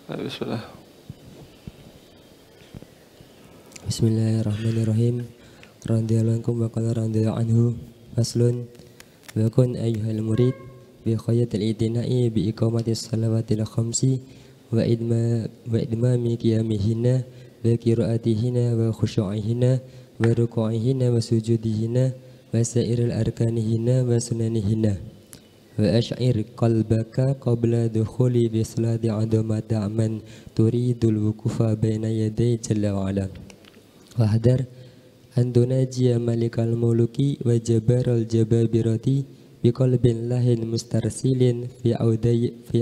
Bismillah. Bismillahirrahmanirrahim. Radhiyallahu ankum wa qala radhiyallahu anhu. Faslun wa kun ayyuhal murid bi khayatil itina'i bi iqamatis salawatil khamsi wa idmami qiyamihina wa qiraatihina wa khushu'ihina wa ruku'ihina wa sujudihina wa sa'iril arkanihina wa sunanihina. Wa ash'ir qalbaka qabla dukhuli bi salati adamata man turidul wukufa baina yaday jalla wa ala. Wahdar an tunajiya malikal muluki wa jabaral jababirati biqalbin lahin mustarsilin fi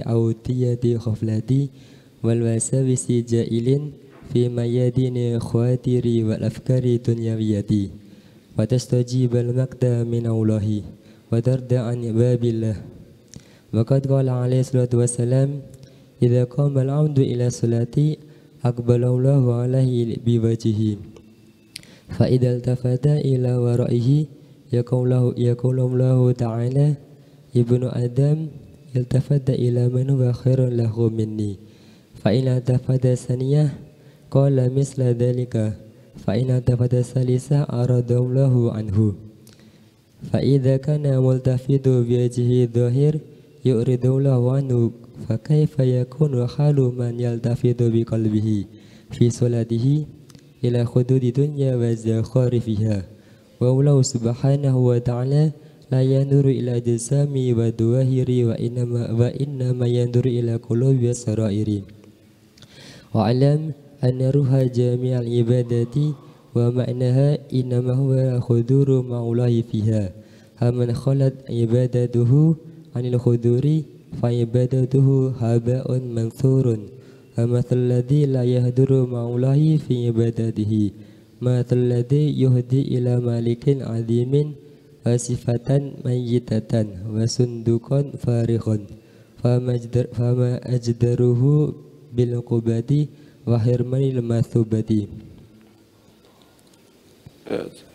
audiyati khaflati wal wasawisi jailin fi mayadini khawatiri wal afkari dunyawiyati wa tastajibal maqda min Allahi wa tarda an babillah. Wa qad qala alaihi salatu wassalam idza qama al-'abdu ila salati aqbala Allahu alaihi biwajhihi fa idza iltafata ila wara'ihi yaqulu Allahu ta'ala ibnu adam iltafata ila man huwa khairun lahu minni fa in iltafata saniyah qala misla dhalika fa in iltafata salisa arada Allahu anhu fa idza kana multafitu bi wajhihi dhahir yuridullahu anhu fa kaifa yakunu halu man yaltafitu bi qalbihi fi salatihi ila khududi dunya wa zakharifiha wa Allah subhanahu wa ta'ala la yanuru ila jisami wa duwahiri wa innama yanuru ila qulubi wa sarairi wa alam anna ruha jami'al ibadati wa ma'naha innama huwa khuduru ma'ulahi fiha haman khalat ibadatuhu anil khuduri fa ibadatuhu haba'un manthurun amathal ladzi la yahduru ma'ulahi fi ibadatihi mathal ladzi yuhdi ila malikin azimin wa sifatan mayyitatan wa sundukan farikhun fama ajdaruhu bil qubati wa hirmanil mathubati.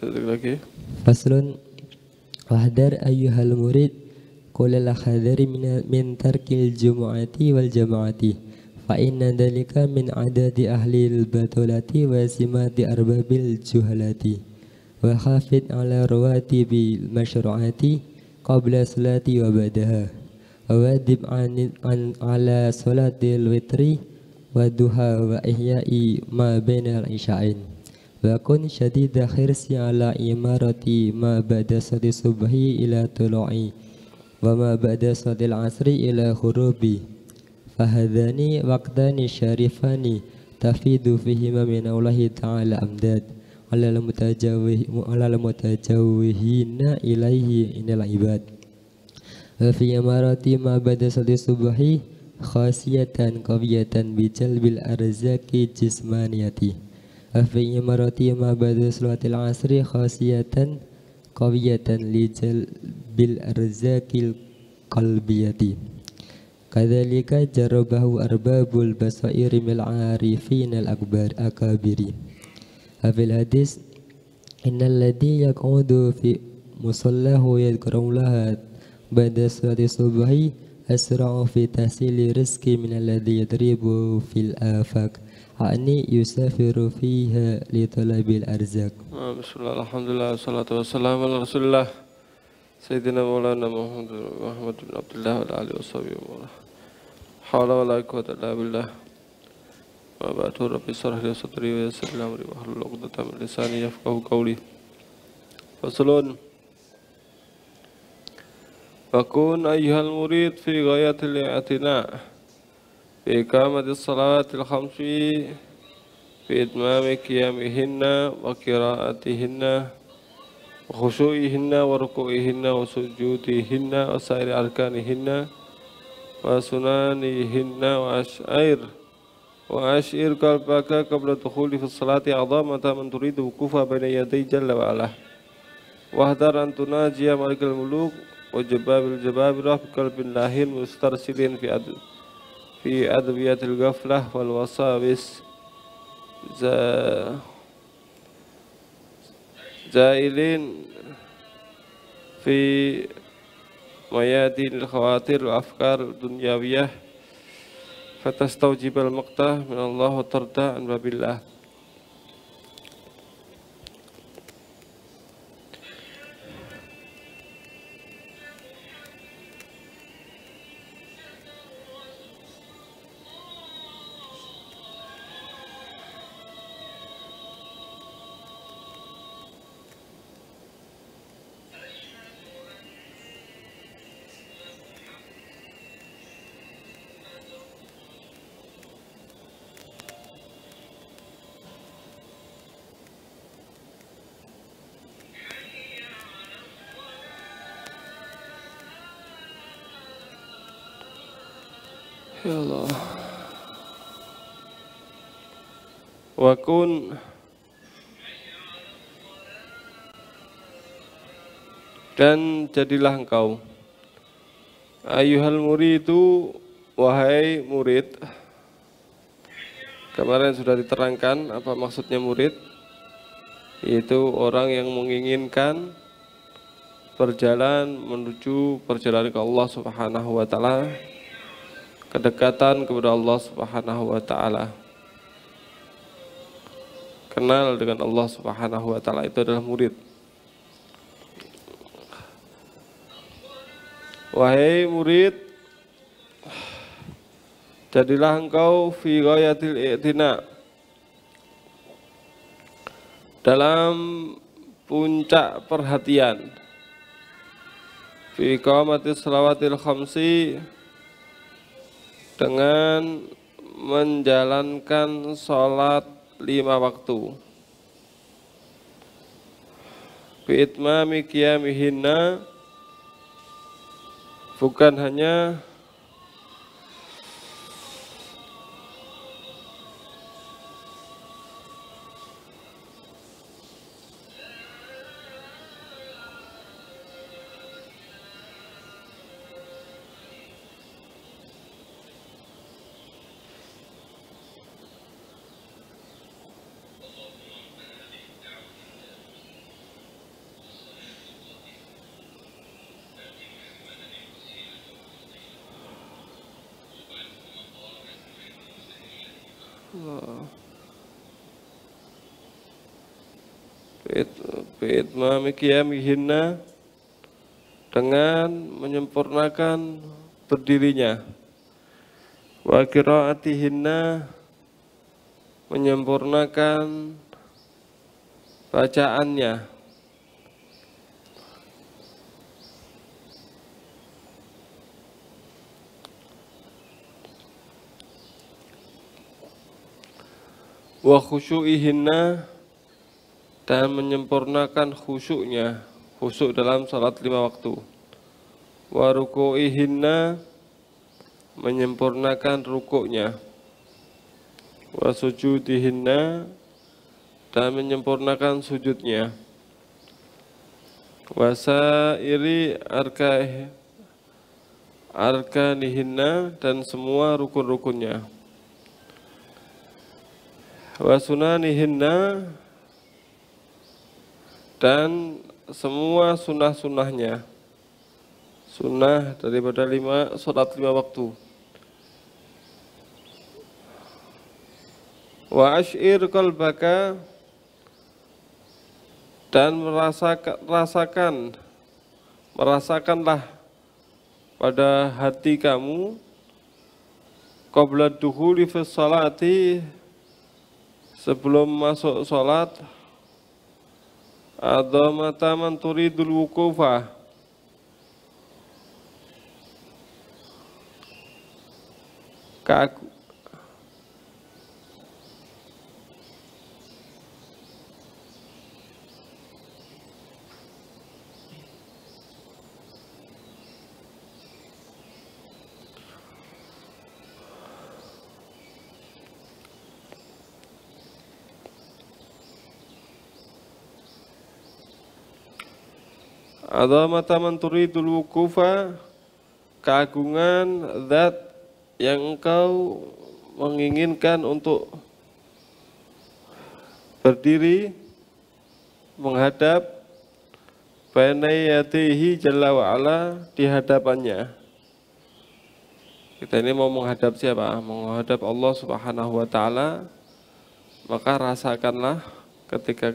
Lagi. Faslun wahdar ayyuhal murid qulal khadari min tarkil jumu'ati wal jama'ati fa inna dhalika min adadi ahli al-batulati wa simati arbabil juhalati wa khafid ala rawati bil masyru'ati qabla salati wa ba'daha wa wadib an ala salatil witri wa duha wa ihya'i ma bainal isya'in wa kun syadida khirsi ala imarati ma ba'da salati subhi ila tulu'i wa ma ba'da salatil asri ila khurubi fahadhani waqtani syarifani tafidu fihima min Allahi ta'ala amdad alal mutajawihina ilaihi inal ibad wa fi amarati ma ba'da salati subhi khasiyatan qawiyatan bijalbil arzaki jismaniyati wa fi amarati ma ba'da salatil asri khasiyatan qawiyatan bil arzakil qalbiyati kadzalika jarabahu arbabul basairi mil arifin al akabiri fil hadis innal ladzi yaqudu fi musallahu yadhkurullaha ba'da salati subhi asra'u fi tahsili rizqi min alladzi yadribu fil afaq ani yusafiru fiha li talabil arzak. Bismillah, alhamdulillah, salatu wassalamu ala rasulillah Sayyidina Maulana Muhammad bin Abdullah wa alihi wa sahbihi wa hawla wa la quwwata illa billah wa ba'du rabbi shrah li sadri wa yassir li amri wa hlul 'uqdatam min lisani yafqahu qawli. Faslun wa kun ayyuhal murid fi ghayatil i'tina' fi iqamatis salawatil khamsi fi idmami qiyamihinna wa qiraatihinna wa khushu'ihinna wa ruku'ihinna wa sujudihinna wa sa'iri arkanihinna wa sunanihinna wa ash'ir qalbaka qabla dukhuli fi salati a'dhamata man turidu wukufa baina yaday jalla wa ala wahdar an tunajiya malikal muluk wa jababirah bi qalbin lahin mustarsilin fi adwiyatil ghaflah wal wasawis zailin fi mayadinil khawatir wa afkar dunyawiyah fatastawjibal maqtah minallah wa tarda an babillah. Ya Allah. Wa kun, dan jadilah engkau, ayyuhal muridu, wahai murid. Kemarin sudah diterangkan apa maksudnya murid, yaitu orang yang menginginkan berjalan menuju perjalanan ke Allah Subhanahu wa taala, kedekatan kepada Allah Subhanahu wa taala. Kenal dengan Allah Subhanahu wa taala itu adalah murid. Wahai murid, jadilah engkau fi ghayatil i'tina, dalam puncak perhatian, fi iqamatis salawatil khamsi, dengan menjalankan sholat 5 waktu, bi itmami qiyamihinna, bukan hanya bi'itmami qiyamihinna, dengan menyempurnakan berdirinya, wa qiraatihinna, menyempurnakan bacaannya, wa khusyu'ihinna, dan menyempurnakan khusyuknya, khusyuk dalam salat 5 waktu, wa ruku'ihinna, menyempurnakan rukuknya, wa sujudihinna, dan menyempurnakan sujudnya, wa sairi arkanihinna, dan semua rukun-rukunnya, wa sunanihinna, dan semua sunnah-sunnahnya, sunnah daripada sholat 5 waktu. Wa ash'ir qalbaka, dan merasakanlah pada hati kamu, qabla dukhuli fi sholati, sebelum masuk sholat, adhamata man turidul wukufa, azamata man turidul wukufa, keagungan zat yang engkau menginginkan untuk berdiri menghadap baina yadayhi jalla wa ala, di hadapannya, Kita ini mau menghadap siapa? Menghadap Allah Subhanahu wa taala. Maka rasakanlah ketika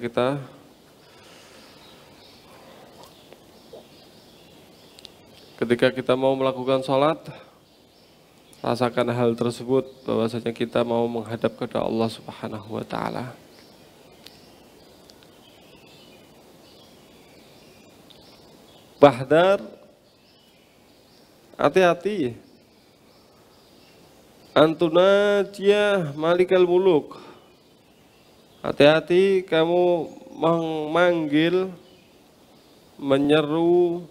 kita mau melakukan sholat, rasakan hal tersebut bahwasanya kita mau menghadap kepada Allah Subhanahu wa taala. Bahdar, hati-hati. Antunajiyah malikal muluk. Hati-hati kamu memanggil, menyeru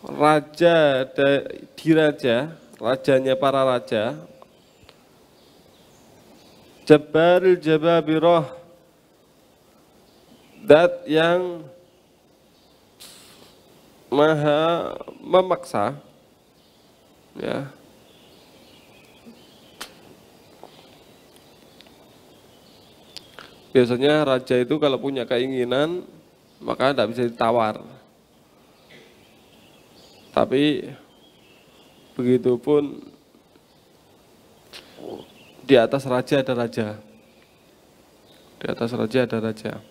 raja rajanya para raja. Jabbaril Jababirah, zat yang maha memaksa, ya. Biasanya raja itu kalau punya keinginan maka tidak bisa ditawar. Tapi begitupun di atas raja ada raja. Di atas raja ada raja.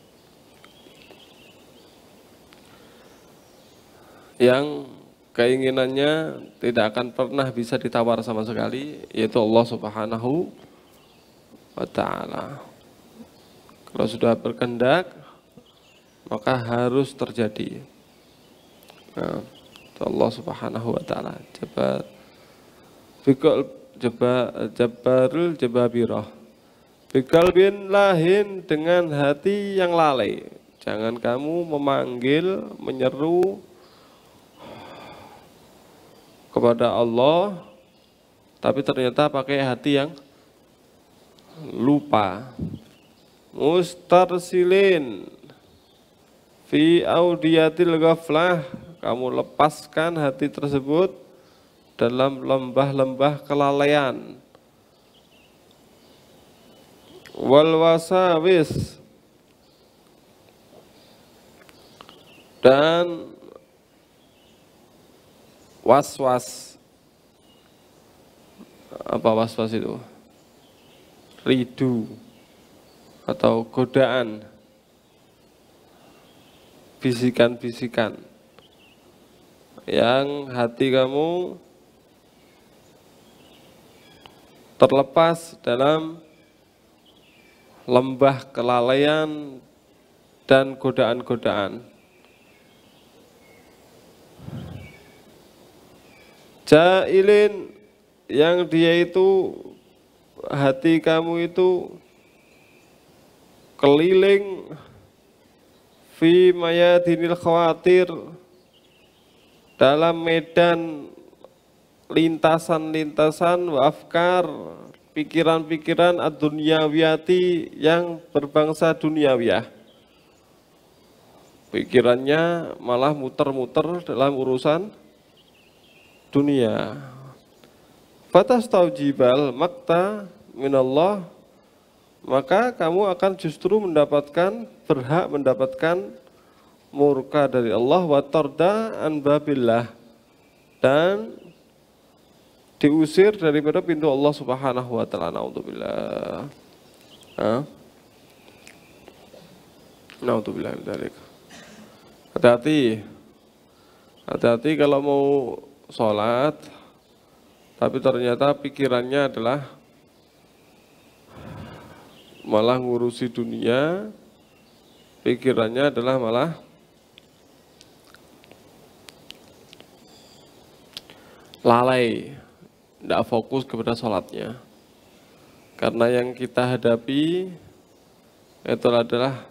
Yang keinginannya tidak akan pernah bisa ditawar sama sekali, yaitu Allah Subhanahu wa ta'ala. Kalau sudah berkehendak, maka harus terjadi. Nah, Allah Subhanahu wa ta'ala. Jabbarul Jababirah. Biqalbin lahin, dengan hati yang lalai. Jangan kamu memanggil, menyeru kepada Allah, tapi ternyata pakai hati yang lupa. Mustarsilin fi audiyatil ghaflah, kamu lepaskan hati tersebut dalam lembah-lembah kelalaian. Wal wasawis, dan was-was. Apa was-was itu? Ridu atau godaan, bisikan-bisikan yang hati kamu terlepas dalam lembah kelalaian dan godaan-godaan. Jailin, yang dia itu, hati kamu itu keliling fi mayadinil khawatir, dalam medan lintasan-lintasan wa afkar, pikiran-pikiran ad-dunyawiyati, yang berbangsa duniawiyah. Pikirannya malah muter-muter dalam urusan dunia. Fatastaujibal makta minallah, maka kamu akan justru berhak mendapatkan murka dari Allah, wa tarda an babillah, dan diusir daripada pintu Allah Subhanahu wa taala. Naudzubillah. Naudzubillah min dzalik. Hati-hati kalau mau sholat tapi ternyata pikirannya adalah malah ngurusi dunia, pikirannya adalah malah lalai, tidak fokus kepada sholatnya. Karena yang kita hadapi itu adalah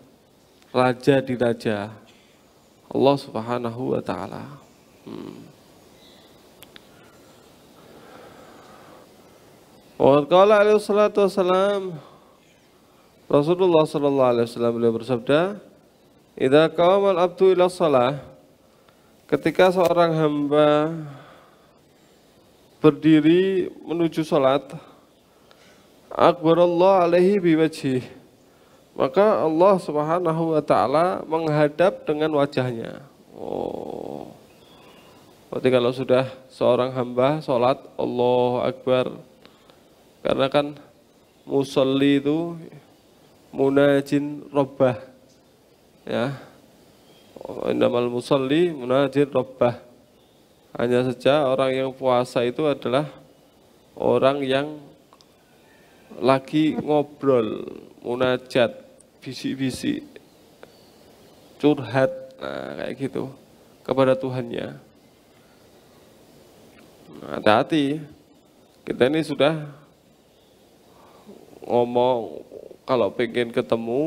raja di raja, Allah Subhanahu wa ta'ala. Wa qala alaihi salatu wassalam, Rasulullah sallallahu alaihi wasallam beliau bersabda, "Idza qamal abdu ila shalah," ketika seorang hamba berdiri menuju salat, akbarallahu alaihi biwajhih, maka Allah Subhanahu wa taala menghadap dengan wajahnya. Berarti kalau sudah seorang hamba sholat Allahu Akbar, karena kan musolli itu munajin robbah, ya. Innamal musolli munajin robbah. Hanya saja orang yang puasa itu adalah orang yang lagi ngobrol, munajat, bisik-bisik, curhat, nah kayak gitu kepada Tuhannya. Nah, hati-hati, kita ini sudah ngomong kalau pengen ketemu,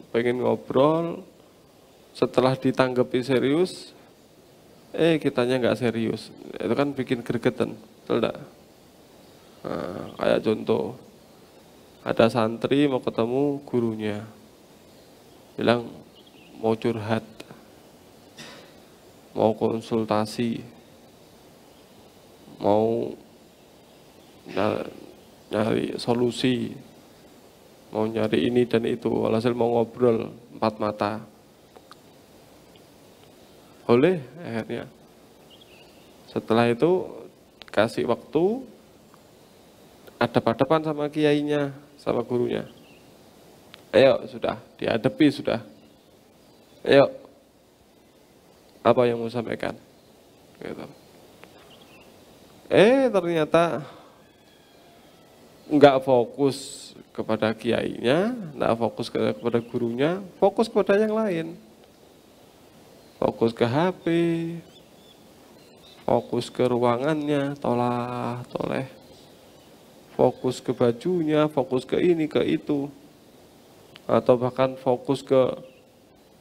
pengen ngobrol, setelah ditanggapi serius, kitanya nggak serius, itu kan bikin gregetan, betul enggak? Nah, kayak contoh, ada santri mau ketemu gurunya, bilang mau curhat, mau konsultasi, mau nyari solusi, mau nyari ini dan itu, alhasil mau ngobrol empat mata. Boleh akhirnya. Setelah itu kasih waktu, adap-adapan sama kiainya, sama gurunya. Ayo sudah, dihadapi sudah. Ayo, apa yang mau sampaikan? Gitu. Ternyata nggak fokus kepada kiainya, nggak fokus kepada gurunya, fokus kepada yang lain. Fokus ke HP, fokus ke ruangannya, toleh, fokus ke bajunya, fokus ke ini, ke itu, atau bahkan fokus ke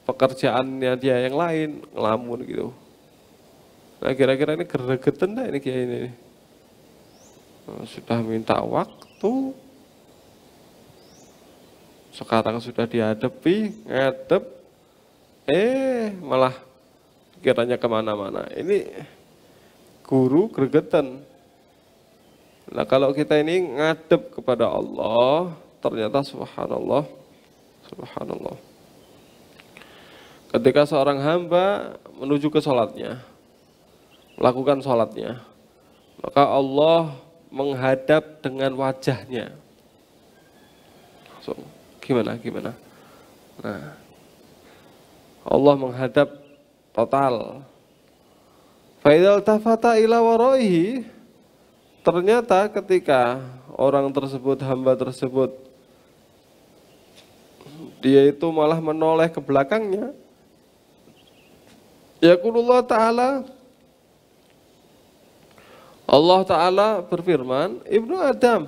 pekerjaannya dia yang lain, ngelamun gitu. Nah kira-kira ini gregetan dah ini kiai ini. Sudah minta waktu, sekarang sudah dihadapi, ngadep, malah pikirannya kemana-mana. Ini guru gregetan. Nah kalau kita ini ngadep kepada Allah, ternyata subhanallah, subhanallah. Ketika seorang hamba menuju ke sholatnya, melakukan sholatnya, maka Allah menghadap dengan wajahnya. So, gimana? Nah, Allah menghadap total. Faidal tafata ila waraihi, ternyata ketika orang tersebut, hamba tersebut, dia itu malah menoleh ke belakangnya. Yaqulullah Ta'ala, Allah Ta'ala berfirman, Ibnu Adam,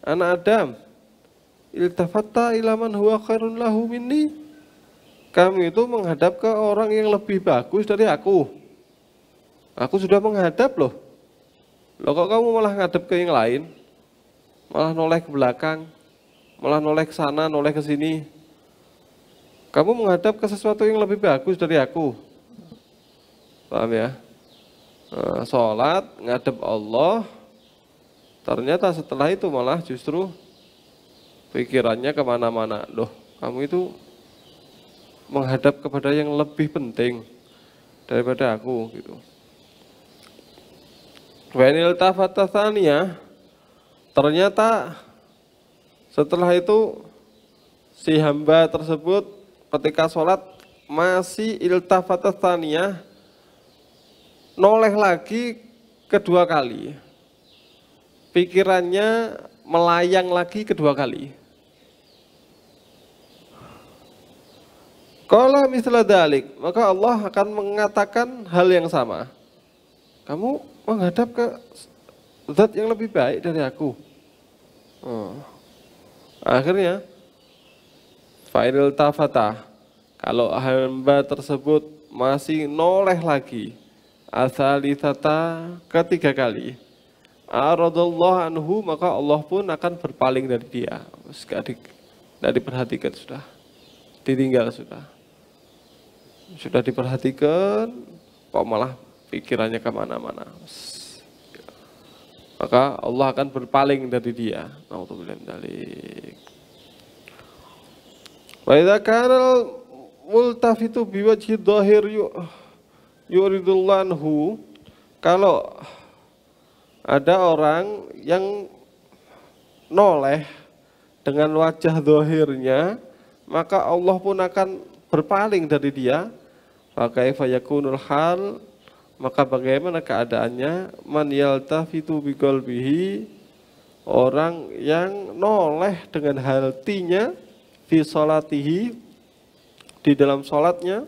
anak Adam, iltafatta ilaman huwa khairun lahu minni. Kamu itu menghadap ke orang yang lebih bagus dari aku. Aku sudah menghadap loh. Loh kok kamu malah ngadep ke yang lain? Malah noleh ke belakang, malah noleh ke sana, noleh ke sini. Kamu menghadap ke sesuatu yang lebih bagus dari aku. Paham ya? Sholat, ngadep Allah. Ternyata setelah itu malah justru pikirannya kemana-mana. Loh, kamu itu menghadap kepada yang lebih penting daripada aku gitu. Wenil tafatatania, ternyata setelah itu si hamba tersebut ketika sholat masih iltafatatania, noleh lagi kedua kali. Pikirannya melayang lagi kedua kali. Qala misla dalik, maka Allah akan mengatakan hal yang sama. Kamu menghadap ke zat yang lebih baik dari aku. Akhirnya fa'il tafata, kalau hamba tersebut masih noleh lagi, asalisata ketiga kali, aradallahu anhu, maka Allah pun akan berpaling dari dia. Tidak diperhatikan sudah, ditinggal sudah diperhatikan, kok malah pikirannya kemana-mana. Maka Allah akan berpaling dari dia. Na'udzubillah min dzalik. Wa idza kana multafitu biwajhi dhahir yuridullahu, kalau ada orang yang noleh dengan wajah dhahirnya, maka Allah pun akan berpaling dari dia. Fakaifa yakunul hal, maka bagaimana keadaannya? Man yaltafitu biqalbihi, orang yang noleh dengan hatinya, fi sholatihi, di dalam sholatnya,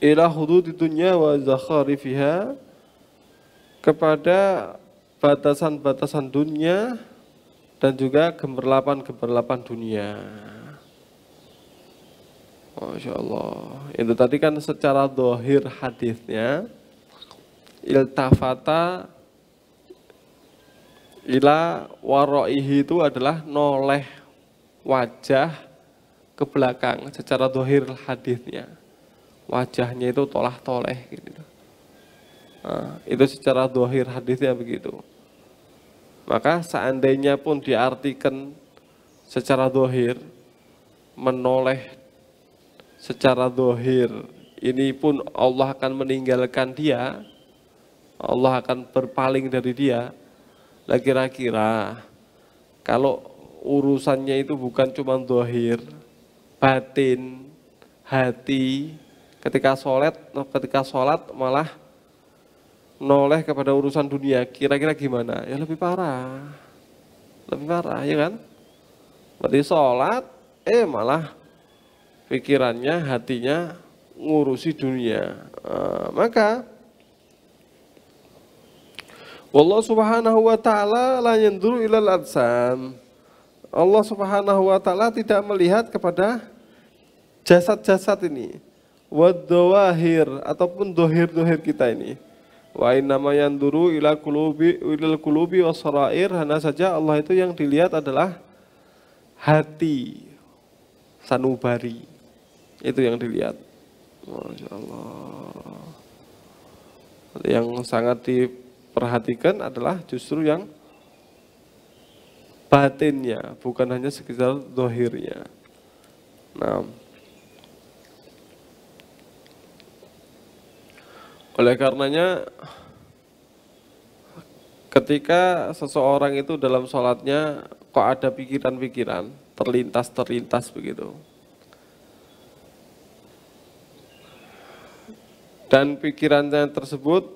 ila hududi dunya wa zakharifiha, kepada batasan-batasan dunia dan juga gemerlapan-gemerlapan dunia. Masya Allah. Itu tadi kan secara dohir hadisnya, iltafata ila waro'ihi itu adalah noleh wajah ke belakang secara dohir hadisnya. Wajahnya itu tolah-toleh gitu. Nah, itu secara dohir hadisnya begitu. Maka seandainya pun diartikan secara dohir, menoleh secara dohir, ini pun Allah akan meninggalkan dia, Allah akan berpaling dari dia. Lah kira-kira kalau urusannya itu bukan cuma dohir, batin, hati, ketika sholat malah noleh kepada urusan dunia, kira-kira gimana? Ya lebih parah ya kan? Berarti sholat, malah pikirannya, hatinya ngurusi dunia. Maka wallahu subhanahu wa ta'ala la yanzuru ilal ajsam. Allah subhanahu wa ta'ala tidak melihat kepada jasad-jasad ini, wadawahir, ataupun dohir-dohir kita ini. Wa innama yanzuru ilal qulubi wasarair, hanya saja Allah itu yang dilihat adalah hati, sanubari, itu yang dilihat. Masya Allah. Yang sangat diperhatikan adalah justru yang batinnya, bukan hanya sekedar dohirnya. Nah, oleh karenanya ketika seseorang itu dalam sholatnya kok ada pikiran-pikiran terlintas begitu, dan pikirannya tersebut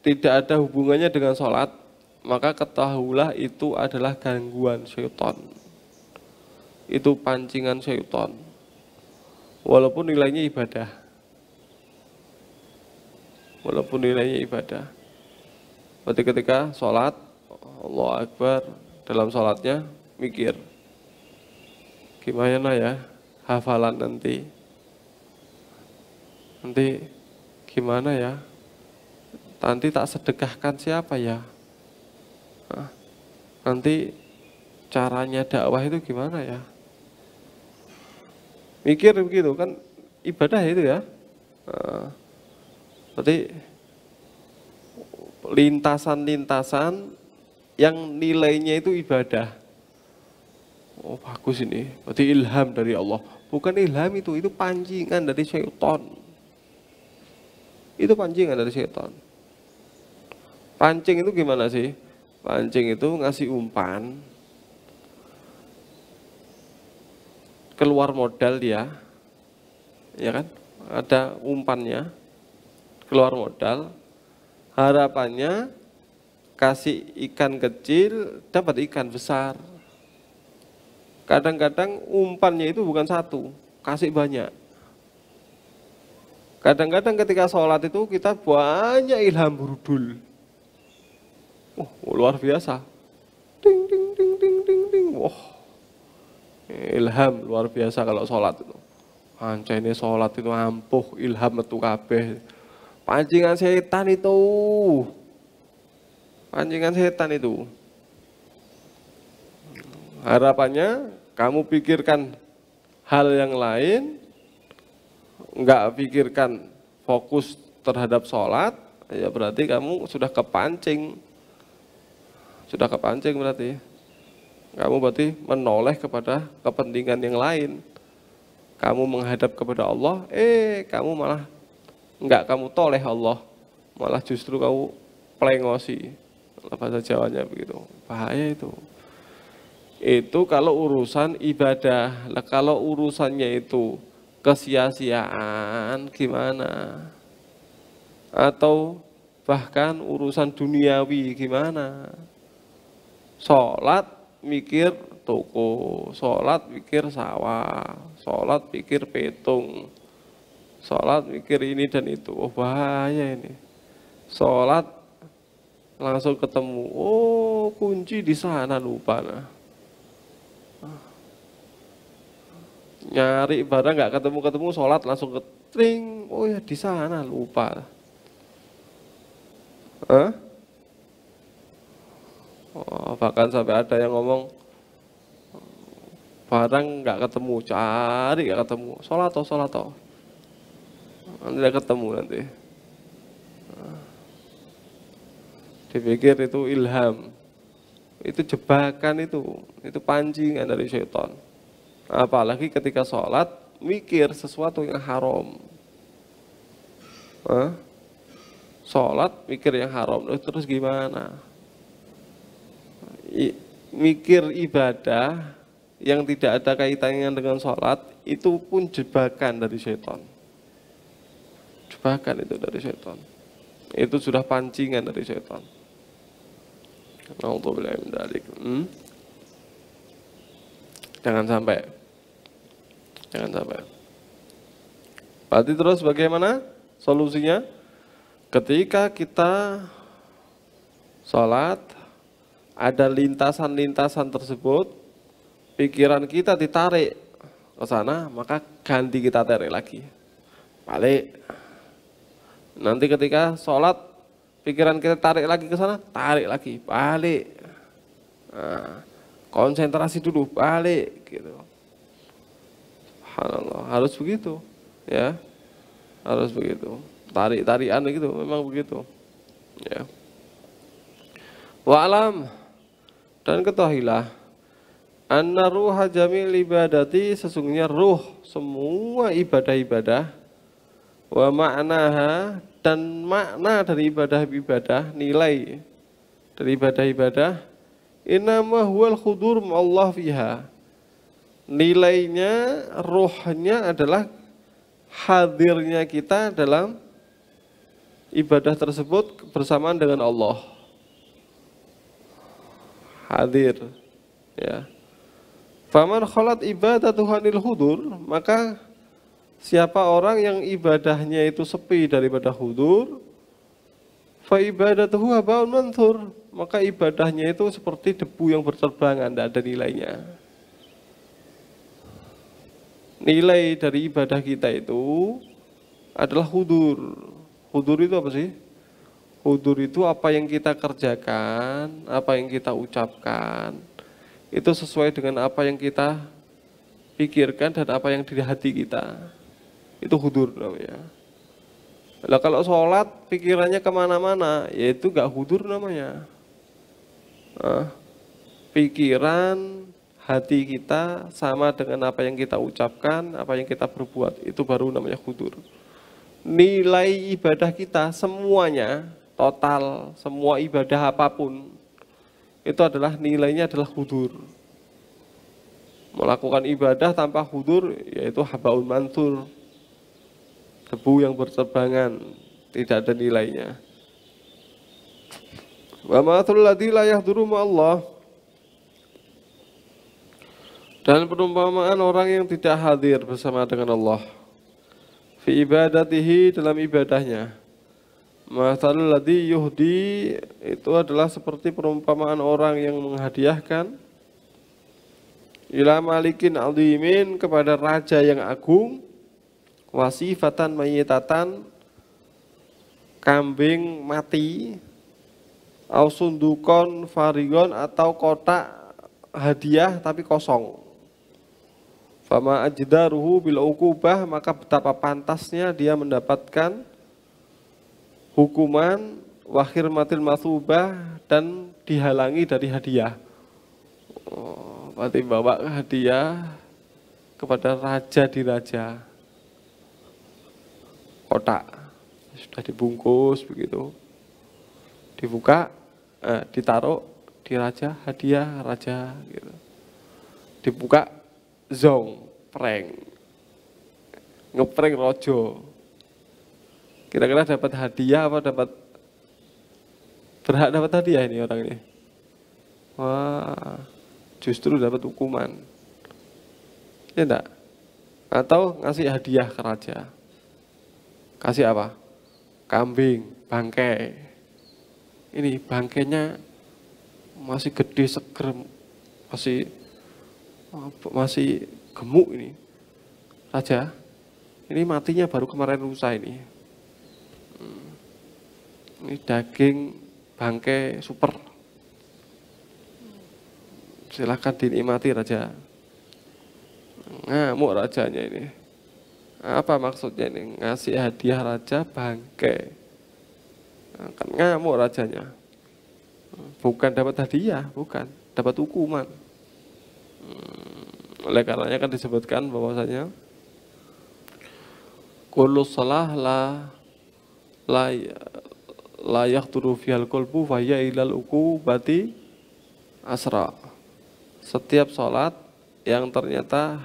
tidak ada hubungannya dengan sholat, maka ketahuilah itu adalah gangguan syaitan, itu pancingan syaitan, walaupun nilainya ibadah. Berarti ketika sholat, Allahu Akbar, dalam sholatnya mikir, gimana ya hafalan nanti gimana ya, nanti tak sedekahkan siapa ya, nanti caranya dakwah itu gimana ya, mikir begitu kan, ibadah itu ya. Berarti lintasan-lintasan yang nilainya itu ibadah. Oh bagus ini, berarti ilham dari Allah. Bukan ilham itu pancingan dari syaitan. Itu pancingan dari syaitan. Pancing itu gimana sih? Pancing itu ngasih umpan, keluar modal dia, ya kan? Ada umpannya, keluar modal, harapannya kasih ikan kecil dapat ikan besar. Kadang-kadang umpannya itu bukan satu, kasih banyak. Kadang-kadang ketika sholat itu kita banyak ilham berudul. Luar biasa. Ding ding ding ding ding ding. Ilham luar biasa kalau sholat itu. Anca ini sholat itu ampuh, ilham metu kabeh. Pancingan setan itu. Harapannya kamu pikirkan hal yang lain, enggak pikirkan fokus terhadap sholat, ya berarti kamu sudah kepancing. Berarti. Kamu berarti menoleh kepada kepentingan yang lain. kamu menghadap kepada Allah, kamu malah enggak kamu toleh Allah, malah justru kamu pelengosi. Bahasa Jawanya begitu. Bahaya itu. Itu kalau urusan ibadah. Lah kalau urusannya itu kesia-siaan gimana? Atau bahkan urusan duniawi gimana? Sholat mikir toko, sholat mikir sawah, sholat mikir petung, sholat mikir ini dan itu. Oh bahaya ini. Sholat langsung ketemu, oh kunci di sana lupa. Nah. Nyari barang nggak ketemu, sholat langsung ketring, oh ya di sana lupa. Hah? Oh, bahkan sampai ada yang ngomong barang nggak ketemu, cari nggak ketemu, sholat toh, nanti nggak ketemu nanti. Dipikir itu ilham, itu jebakan itu pancingan dari syaitan. Apalagi ketika sholat mikir sesuatu yang haram. Sholat mikir yang haram, terus gimana? Mikir ibadah yang tidak ada kaitannya dengan sholat itu pun jebakan dari syaitan. Jebakan itu dari syaitan. Itu sudah pancingan dari syaitan. Jangan sampai. Berarti terus bagaimana solusinya? Ketika kita sholat, ada lintasan-lintasan tersebut, pikiran kita ditarik ke sana, maka ganti kita tarik lagi. Balik. Nanti ketika sholat, pikiran kita tarik lagi ke sana, tarik lagi, balik. Nah, konsentrasi dulu, balik. Gitu. Subhanallah, harus begitu, ya, harus begitu. Tarik-tarikan gitu, memang begitu. Ya. Wa'alam, dan ketahuilah, anna ruha jamil ibadati, sesungguhnya ruh semua ibadah-ibadah, wa ma'naha, dan makna dari ibadah-ibadah, nilai dari ibadah-ibadah, innama huwal khudur ma'allah fiha. Nilainya, ruhnya adalah hadirnya kita dalam ibadah tersebut bersamaan dengan Allah. Hadir, ya. Faman khalat ibadatuhu anil hudur, maka siapa orang yang ibadahnya itu sepi daripada hudur, fa ibadatuhu habaun manthur, maka ibadahnya itu seperti debu yang berterbangan, tidak ada nilainya. Nilai dari ibadah kita itu adalah hudur. Hudur itu apa sih? Hudur itu apa yang kita kerjakan, apa yang kita ucapkan, itu sesuai dengan apa yang kita pikirkan dan apa yang di hati kita. Itu hudur namanya. Nah, kalau sholat pikirannya kemana-mana, ya itu gak hudur namanya. Pikiran, hati kita sama dengan apa yang kita ucapkan, apa yang kita perbuat, itu baru namanya hudur. Nilai ibadah kita semuanya, total, semua ibadah apapun, itu adalah nilainya adalah hudur. Melakukan ibadah tanpa hudur, yaitu habaun manthur, debu yang berterbangan, tidak ada nilainya. Wa mathul ladzi la yahduru ma'allah, dan perumpamaan orang yang tidak hadir bersama dengan Allah fi ibadatihi, dalam ibadahnya. Mathalul ladzi yuhdi, itu adalah seperti perumpamaan orang yang menghadiahkan ila malikin azimin, kepada raja yang agung, wasifatan mayyitatan, kambing mati, au sundukon farigon, atau kotak hadiah tapi kosong. Fama ajdaruhu bil uqubah, maka betapa pantasnya dia mendapatkan hukuman, wakhir matil masubah, dan dihalangi dari hadiah. Berarti bawa hadiah kepada raja di raja. Kotak sudah dibungkus begitu, dibuka, ditaruh di raja, hadiah raja gitu. Dibuka, zong, prank, ngeprank rojo. Kira-kira dapat hadiah apa berhak dapat hadiah ini orang ini? Wah, justru dapat hukuman. Ya enggak? Atau ngasih hadiah ke raja. Kasih apa? Kambing, bangkai. Ini bangkainya masih gede, seger, masih gemuk ini. Raja, ini matinya baru kemarin lusa ini. Ini daging bangkai super. Silakan dinikmati raja. Ngamuk rajanya ini. Apa maksudnya ini? Ngasih hadiah raja bangkai. Kan ngamuk rajanya. Bukan dapat hadiah, bukan. Dapat hukuman. Oleh karenanya kan disebutkan bahwasanya kullu shalah la yaqturu fihal qalbu fa ya ilal uqubati asra. Setiap sholat yang ternyata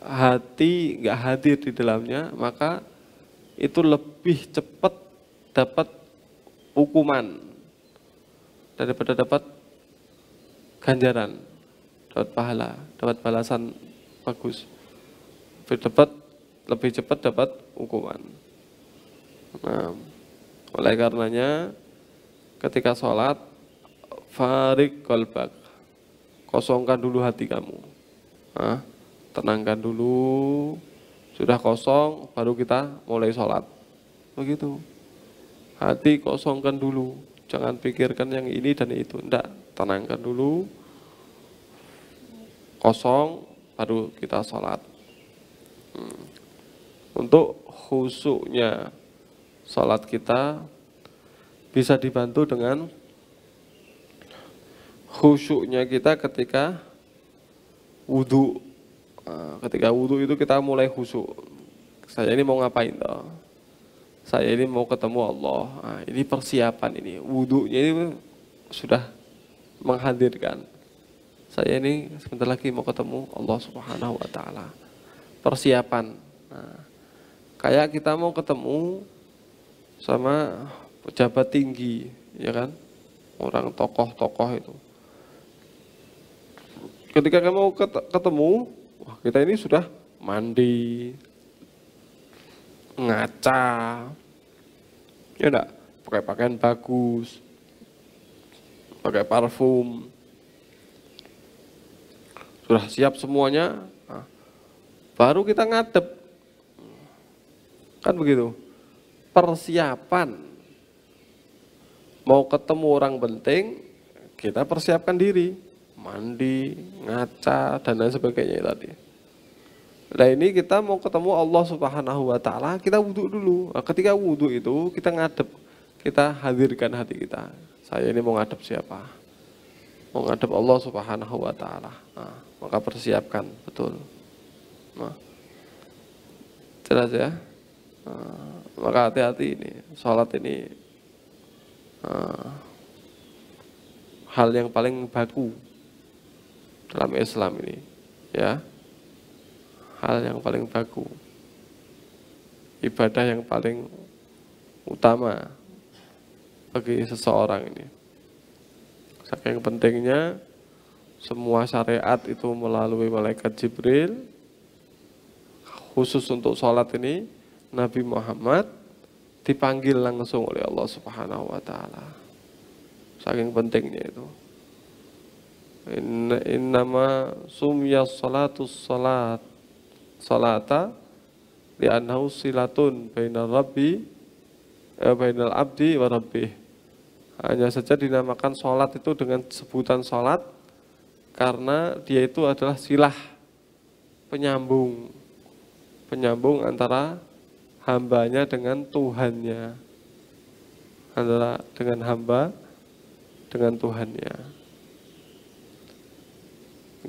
hati nggak hadir di dalamnya, maka itu lebih cepat dapat hukuman daripada dapat ganjaran, dapat pahala, dapat balasan bagus. Lebih cepat dapat hukuman. Nah, oleh karenanya ketika sholat, farik qalbak, kosongkan dulu hati kamu. Tenangkan dulu, sudah kosong baru kita mulai sholat. Begitu. Hati kosongkan dulu, jangan pikirkan yang ini dan itu. Enggak, tenangkan dulu, kosong baru kita sholat. Untuk khusyuknya sholat kita bisa dibantu dengan khusyuknya kita ketika wudhu. Ketika wudhu itu kita mulai khusyuk. Saya ini mau ngapain toh? Saya ini mau ketemu Allah. Ini persiapan ini. Wudhunya ini sudah menghadirkan. Saya ini sebentar lagi mau ketemu Allah Subhanahu wa Ta'ala. Persiapan. Kayak kita mau ketemu sama pejabat tinggi, ya kan? Orang tokoh-tokoh itu. Ketika kamu ketemu, kita ini sudah mandi, ngaca, ya enggak? Pakai pakaian bagus, pakai parfum, sudah siap semuanya, baru kita ngadep, kan begitu? Persiapan, mau ketemu orang penting, kita persiapkan diri, mandi, ngaca, dan lain sebagainya tadi. Nah ini kita mau ketemu Allah Subhanahu wa Ta'ala, kita wudhu dulu. Ketika wudhu itu kita ngadep, kita hadirkan hati kita. Saya ini mau ngadep siapa? Mau ngadep Allah Subhanahu wa Ta'ala. Maka persiapkan betul. Jelas ya? Maka hati-hati ini, sholat ini hal yang paling baku dalam Islam ini, ya. Hal yang paling baku, ibadah yang paling utama bagi seseorang ini. Saking pentingnya semua syariat itu melalui malaikat Jibril. Khusus untuk sholat ini Nabi Muhammad dipanggil langsung oleh Allah Subhanahu wa Ta'ala. Saking pentingnya itu. Innama sumya salata li'annahu silatun bainal abdi wa rabbih. Hanya saja dinamakan sholat itu dengan sebutan sholat karena dia itu adalah silah penyambung antara hambanya dengan Tuhannya, antara dengan hamba dengan Tuhannya,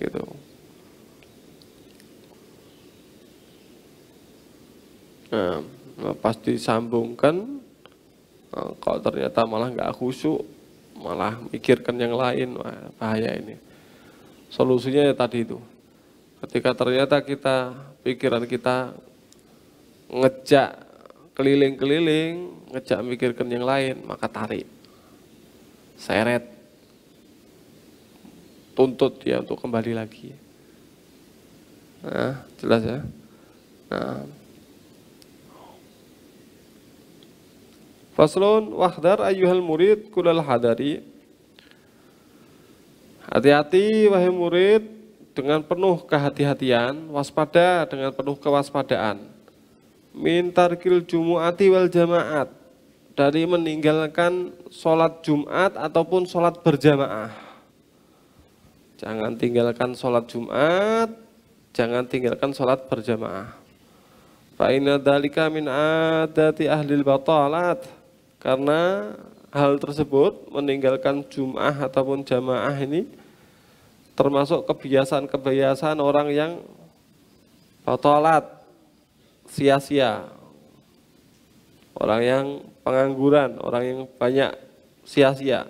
gitu. Pas disambungkan, kalau ternyata malah nggak khusyuk, malah mikirkan yang lain, wah, bahaya ini. Solusinya ya tadi itu. Ketika ternyata pikiran kita ngejak keliling-keliling, ngejak mikirkan yang lain, maka tarik, seret, tuntut dia untuk kembali lagi. Nah, jelas ya. Nah, faslun wahdar ayyuhal murid kulal hadari. Hati-hati wahai murid dengan penuh kehati-hatian, waspada dengan penuh kewaspadaan. Min tarkil jumu'ati wal jamaat, dari meninggalkan sholat Jumat ataupun sholat berjamaah. Jangan tinggalkan sholat Jumat, jangan tinggalkan sholat berjamaah. Fa inna dzalika min adati ahlil batalat, karena hal tersebut meninggalkan Jum'ah ataupun jamaah ini termasuk kebiasaan-kebiasaan orang yang batalat, sia-sia, orang yang pengangguran, orang yang banyak sia-sia.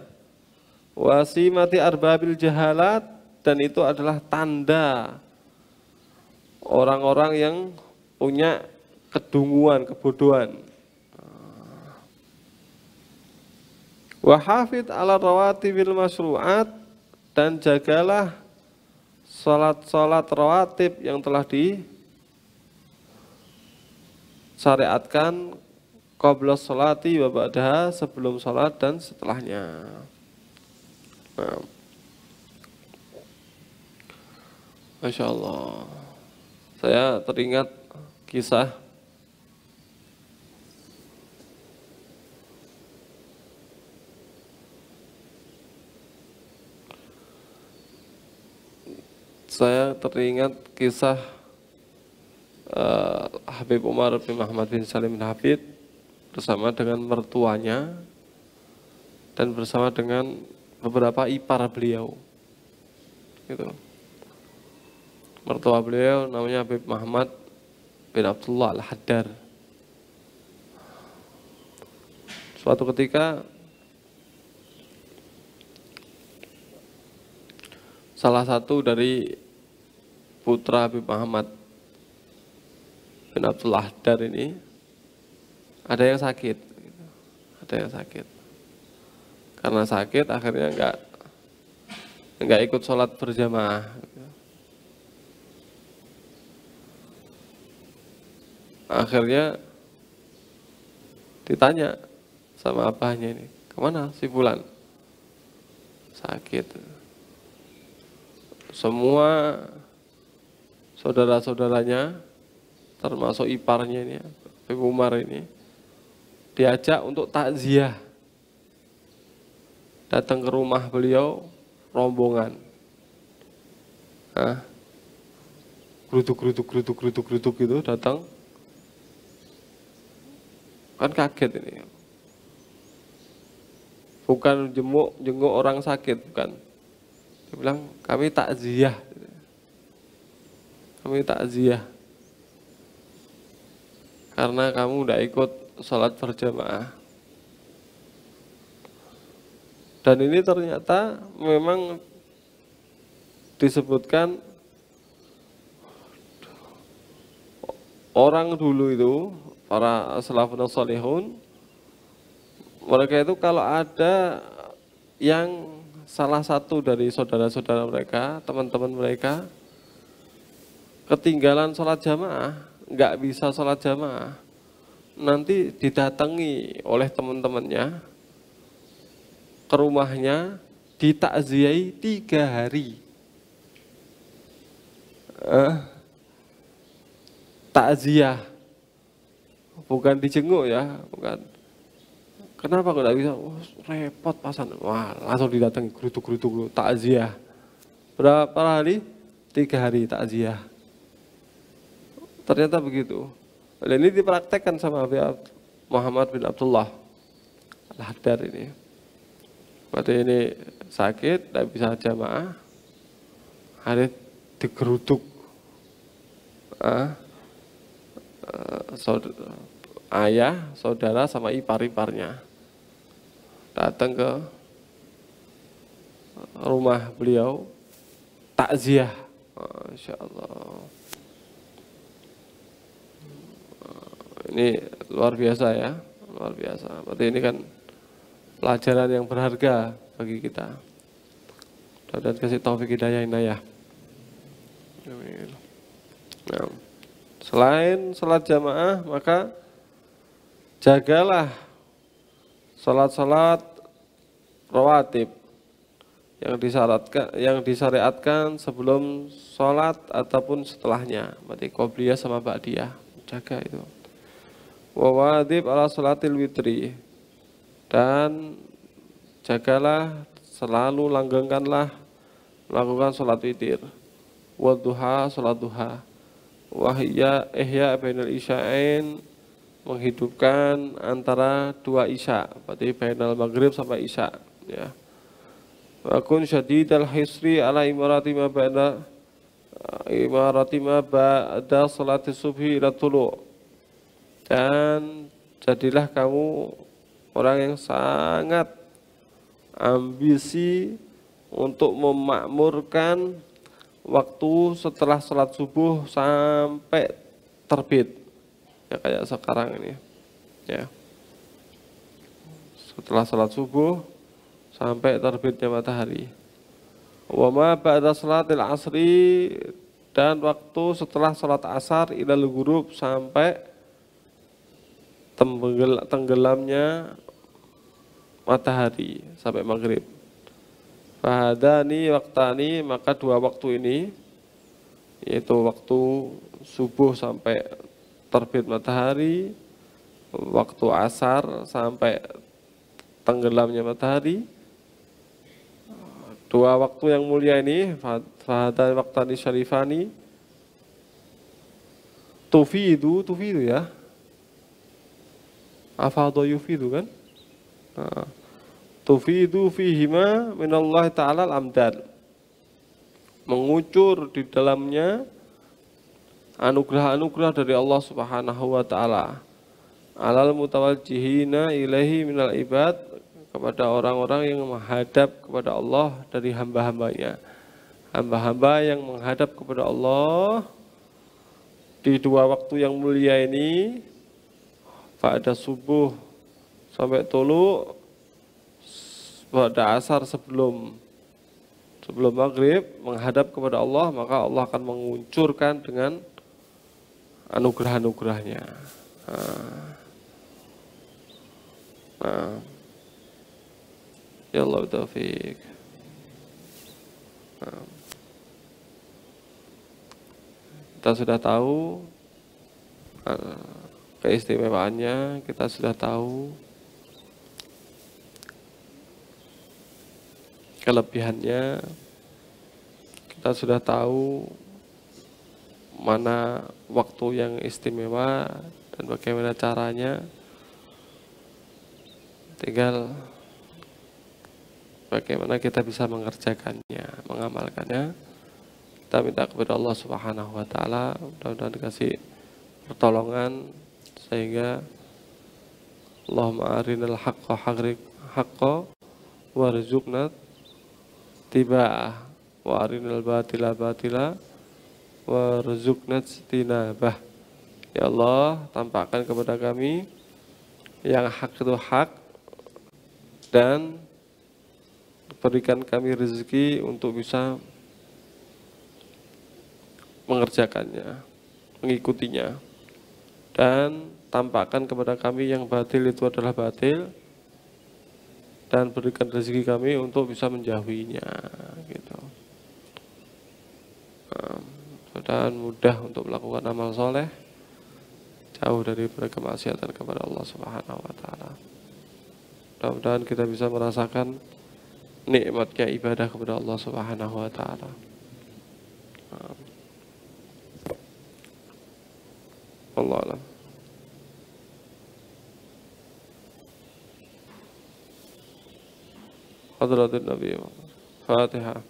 Wasimati arbabil jahalat, dan itu adalah tanda orang-orang yang punya kedunguan, kebodohan. Wa hafid ala rawatibil masyru'at, dan jagalah salat-salat rawatib yang telah disyariatkan qabla sholati wa ba'daha, sebelum salat dan setelahnya. Nah. Masya Allah, saya teringat kisah Habib Umar bin Muhammad bin Salim bin Hafid bersama dengan mertuanya dan bersama dengan beberapa ipar beliau. Gitu. Mertua beliau namanya Habib Muhammad bin Abdullah Al-Haddar. Suatu ketika salah satu dari putra Habib Muhammad bin Abdullah Al-Haddar ini ada yang sakit. Ada yang sakit. Karena sakit akhirnya enggak ikut sholat berjamaah. Akhirnya ditanya sama abahnya ini, kemana si Fulan? Sakit. Semua saudara-saudaranya, termasuk iparnya ini, Habib Umar ini, diajak untuk takziah. Datang ke rumah beliau, rombongan. Geruduk gitu datang. Kan kaget ini. Bukan jenguk orang sakit, bukan. Dia bilang, kami takziah. Kami takziah. Karena kamu tidak ikut sholat berjamaah. Dan ini ternyata memang disebutkan orang dulu itu, para salafun sholihun, mereka itu kalau ada yang salah satu dari saudara-saudara mereka, teman-teman mereka, ketinggalan sholat jamaah, nggak bisa sholat jamaah, nanti didatangi oleh teman-temannya ke rumahnya, ditakziahi 3 hari. Takziah, bukan dijenguk ya, bukan. Kenapa kok nggak bisa? Oh, repot pasan. Wah, langsung didatangi geruduk-geruduk takziah. Berapa hari? 3 hari takziah. Ternyata begitu. Dan ini dipraktekkan sama Habib Muhammad bin Abdullah Al-Haddar ini. Berarti ini sakit, tidak bisa jamaah, hari digeruduk, ayah, saudara sama ipar-iparnya datang ke rumah beliau takziah. Masya Allah. Ini luar biasa ya, luar biasa. Berarti ini kan pelajaran yang berharga bagi kita. Dan kasih taufik hidayah inayah. Nah, selain salat jamaah, maka jagalah salat-salat rawatib yang disyariatkan sebelum salat ataupun setelahnya. Berarti qobliyah sama ba'diyah. Jaga itu. Wa wajib ala salatil witri, dan jagalah selalu langgengkanlah melakukan salat witir. Wa duha, salat duha. Wahya ihya bainal isya'ain, menghidupkan antara dua isya, berarti bainal maghrib sampai isya ya. Wa kun syadidal hisri ala imarati ma ba'da salati subhi ila tulu', dan jadilah kamu orang yang sangat ambisi untuk memakmurkan waktu setelah salat subuh sampai terbit, ya kayak sekarang ini ya, setelah salat subuh sampai terbitnya matahari. Wa ma ba'da salatil asri, dan waktu setelah salat asar ilal ghurub, sampai tenggelamnya matahari, sampai maghrib. Fahadani waktani, maka dua waktu ini, yaitu waktu subuh sampai terbit matahari, waktu asar sampai tenggelamnya matahari. Dua waktu yang mulia ini, fahadani waktani syarifani, tufidu ya, afadha yufidu kan. Nah, tufidu fihima minallahi ta'ala al-amdad, mengucur di dalamnya anugerah-anugerah dari Allah Subhanahu wa taala, alal mutawajjihina ilaihi minal ibad, kepada orang-orang yang menghadap kepada Allah dari hamba-hambanya. Hamba-hamba yang menghadap kepada Allah di dua waktu yang mulia ini, pada subuh sampai tulu, pada asar sebelum maghrib, menghadap kepada Allah, maka Allah akan menguncurkan dengan anugerah-anugerahnya. Ya Allah taufiq. Kita sudah tahu keistimewaannya, kita sudah tahu kelebihannya, kita sudah tahu mana waktu yang istimewa dan bagaimana caranya. Tinggal bagaimana kita bisa mengerjakannya, mengamalkannya. Kita minta kepada Allah Subhanahu wa taala mudah-mudahan dikasih pertolongan sehingga Allahumma arinal haqqa haqqa warzuqna tiba'ah wa arinal batila batila warzuqna tinabah. Ya Allah, tampakkan kepada kami yang hak itu hak, dan berikan kami rezeki untuk bisa mengerjakannya, mengikutinya, dan tampakkan kepada kami yang batil itu adalah batil, dan berikan rezeki kami untuk bisa menjauhinya, gitu. Mudah-mudahan mudah untuk melakukan amal soleh, jauh dari kemaksiatan kepada Allah Subhanahu wa taala. Mudah-mudahan kita bisa merasakan nikmatnya ibadah kepada Allah Subhanahu wa taala. Wallahu a'lam. Hadratin Nabi Fatihah.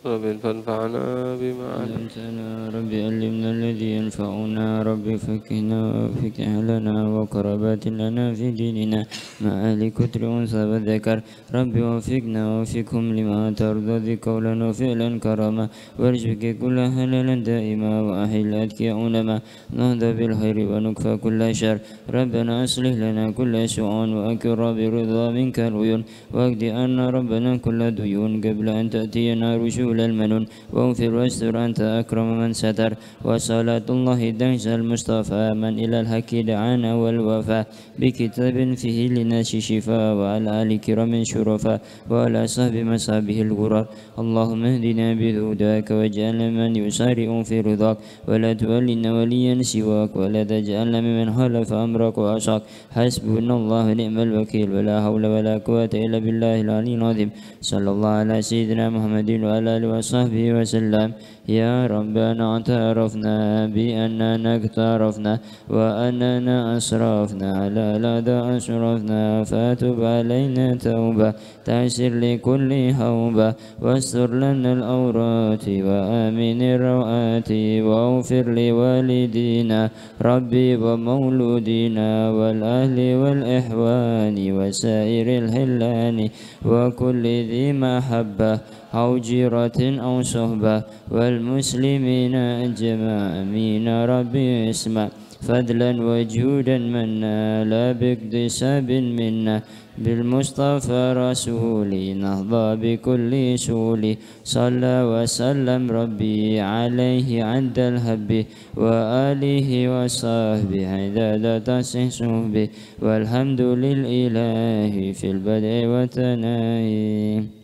رب فانفعنا بما علمتنا رب علمنا الذي ينفعنا رب فكهنا وفتح لنا وقربات لنا في ديننا مع أهل كتر أنثى وذكر رب وفقنا ووفقهم لما ترضى ذي قولا وفعلا كرما وارزق كل حلالا دائما وأحل أتقياء علما نهضى بالخير ونكفى كل شر ربنا أصلح لنا كل سوء وأكر برضا منك العيون واقض عنا ربنا كل ديون قبل أن تأتينا رسول المنون واغفر واستر أنت أكرم من ستر وصلاة الله دنس المصطفى من إلى الحق دعانا والوفاء بكتاب فيه للناس شفاء وعلى آل كرام شرفاء وعلى صحب مصابه الغرار اللهم اهدنا بهداك واجعلنا من يسارع في رضاك ولا تولنا وليا سواك ولا تجعلنا ممن خالف أمرك وعصاك حسبنا الله ونعم الوكيل ولا حول ولا قوة إلا بالله العلي العظيم صلى الله على سيدنا محمد وعلى آله وصحبه وسلم يا ربنا اعترفنا بأننا اقترفنا وأننا أسرفنا على لدى أشرفنا فاتب علينا توبة تيسر لكل هوبة واستر لنا الأورات وآمن الروآت واغفر لوالدينا ربي ومولودينا والأهل والإحوان وسائر الهلان وكل ذي محبة أو جيرة أو صحبة والمسلمين أجمعين آمين ربي اسمع فضلا وجودا منا لا باكتساب منا بالمصطفى رسولي نهضى بكل سولي صلى وسلم ربي عليه عند الهب وآله وصحبه عدد تصحبه والحمد لله في البدء والثناء.